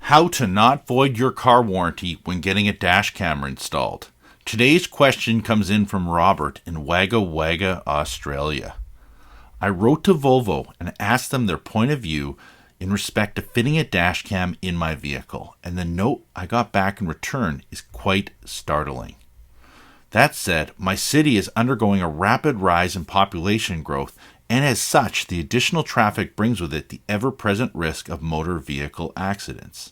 How to not void your car warranty when getting a dash camera installed. Today's question comes in from Robert in Wagga Wagga, Australia. I wrote to Volvo and asked them their point of view in respect to fitting a dash cam in my vehicle, and the note I got back in return is quite startling. That said, my city is undergoing a rapid rise in population growth, and as such, the additional traffic brings with it the ever-present risk of motor vehicle accidents.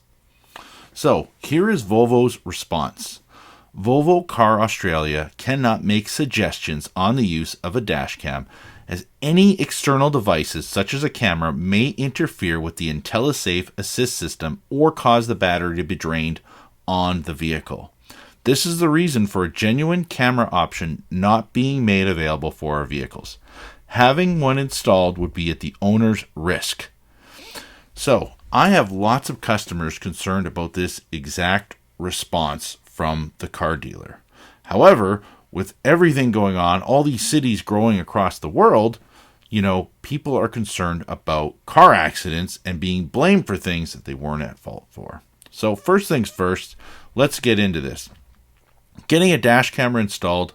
So, here is Volvo's response. Volvo Car Australia cannot make suggestions on the use of a dash cam, as any external devices such as a camera may interfere with the IntelliSafe Assist system or cause the battery to be drained on the vehicle. This is the reason for a genuine camera option not being made available for our vehicles. Having one installed would be at the owner's risk. So, I have lots of customers concerned about this exact response from the car dealer. However, with everything going on, all these cities growing across the world, people are concerned about car accidents and being blamed for things that they weren't at fault for. So, first things first, let's get into this. Getting a dash camera installed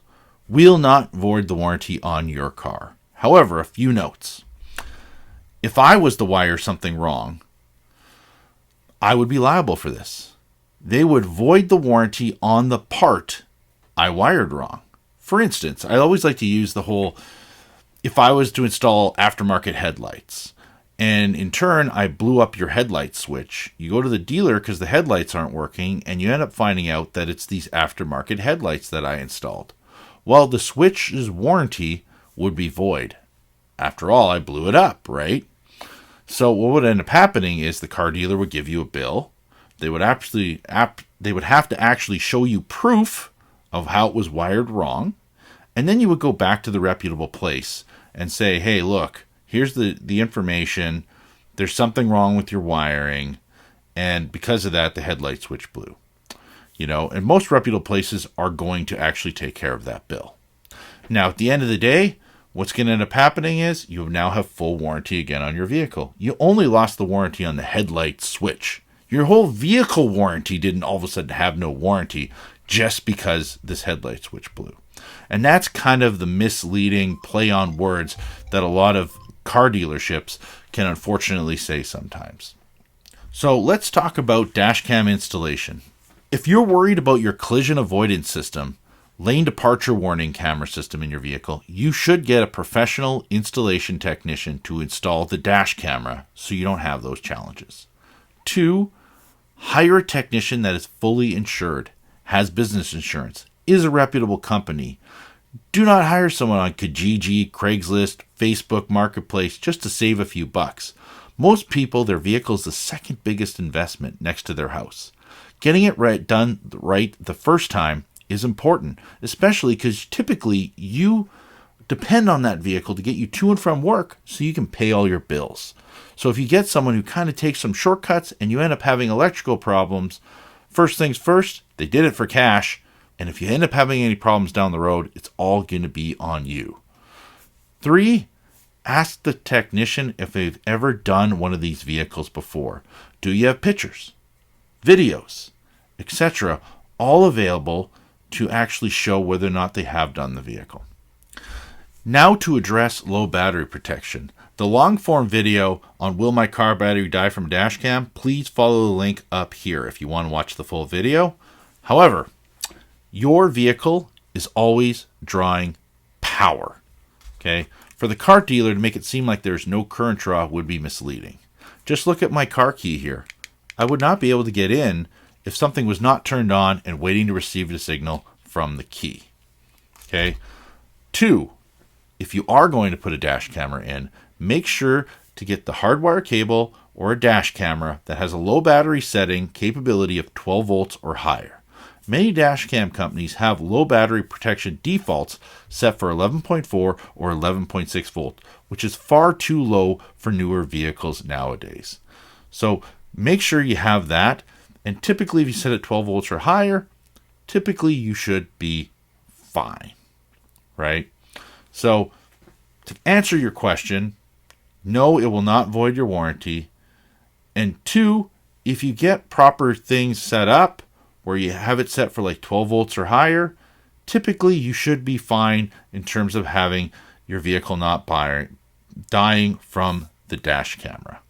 will not void the warranty on your car. However, a few notes. If I was to wire something wrong, I would be liable for this. They would void the warranty on the part I wired wrong. For instance, I always like to use the whole, if I was to install aftermarket headlights, and in turn I blew up your headlight switch, you go to the dealer because the headlights aren't working, and you end up finding out that it's these aftermarket headlights that I installed. Well, the switch's warranty would be void. After all, I blew it up, right? So what would end up happening is the car dealer would give you a bill. They would have to actually show you proof of how it was wired wrong. And then you would go back to the reputable place and say, hey, look, here's the information. There's something wrong with your wiring. And because of that, the headlight switch blew. And most reputable places are going to actually take care of that bill. Now, at the end of the day, what's going to end up happening is you now have full warranty again on your vehicle. You only lost the warranty on the headlight switch. Your whole vehicle warranty didn't all of a sudden have no warranty just because this headlight switch blew. And that's kind of the misleading play on words that a lot of car dealerships can unfortunately say sometimes. So let's talk about dash cam installation. If you're worried about your collision avoidance system, lane departure warning camera system in your vehicle, you should get a professional installation technician to install the dash camera so you don't have those challenges. 2, hire a technician that is fully insured, has business insurance, is a reputable company. Do not hire someone on Kijiji, Craigslist, Facebook Marketplace just to save a few bucks. Most people, their vehicle is the second biggest investment next to their house. Getting it done right the first time is important, especially because typically you depend on that vehicle to get you to and from work so you can pay all your bills. So if you get someone who kind of takes some shortcuts and you end up having electrical problems, first things first, they did it for cash, and if you end up having any problems down the road, it's all going to be on you. 3, ask the technician if they've ever done one of these vehicles before. Do you have pictures, videos, etc., all available to actually show whether or not they have done the vehicle? Now to address low battery protection. The long form video on Will My Car Battery Die from Dash Cam, please follow the link up here if you want to watch the full video. However, your vehicle is always drawing power. Okay? For the car dealer to make it seem like there's no current draw would be misleading. Just look at my car key here. I would not be able to get in if something was not turned on and waiting to receive the signal from the key. Okay? 2, if you are going to put a dash camera in, make sure to get the hardwire cable or a dash camera that has a low battery setting capability of 12 volts or higher. Many dash cam companies have low battery protection defaults set for 11.4 or 11.6 volt, which is far too low for newer vehicles nowadays. So make sure you have that. And typically if you set it 12 volts or higher, typically you should be fine, right? So to answer your question, no, it will not void your warranty. And 2, if you get proper things set up, where you have it set for like 12 volts or higher, typically you should be fine in terms of having your vehicle not dying from the dash camera.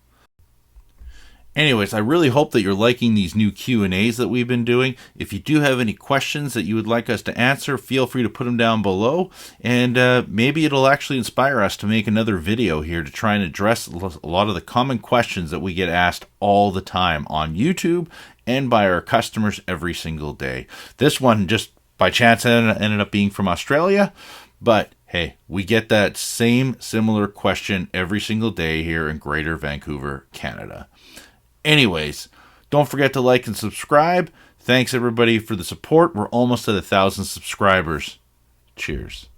Anyways, I really hope that you're liking these new Q&As that we've been doing. If you do have any questions that you would like us to answer, feel free to put them down below, and maybe it'll actually inspire us to make another video here to try and address a lot of the common questions that we get asked all the time on YouTube and by our customers every single day. This one just by chance ended up being from Australia, but hey, we get that same similar question every single day here in Greater Vancouver, Canada. Anyways, don't forget to like and subscribe. Thanks everybody for the support. We're almost at 1,000 subscribers. Cheers.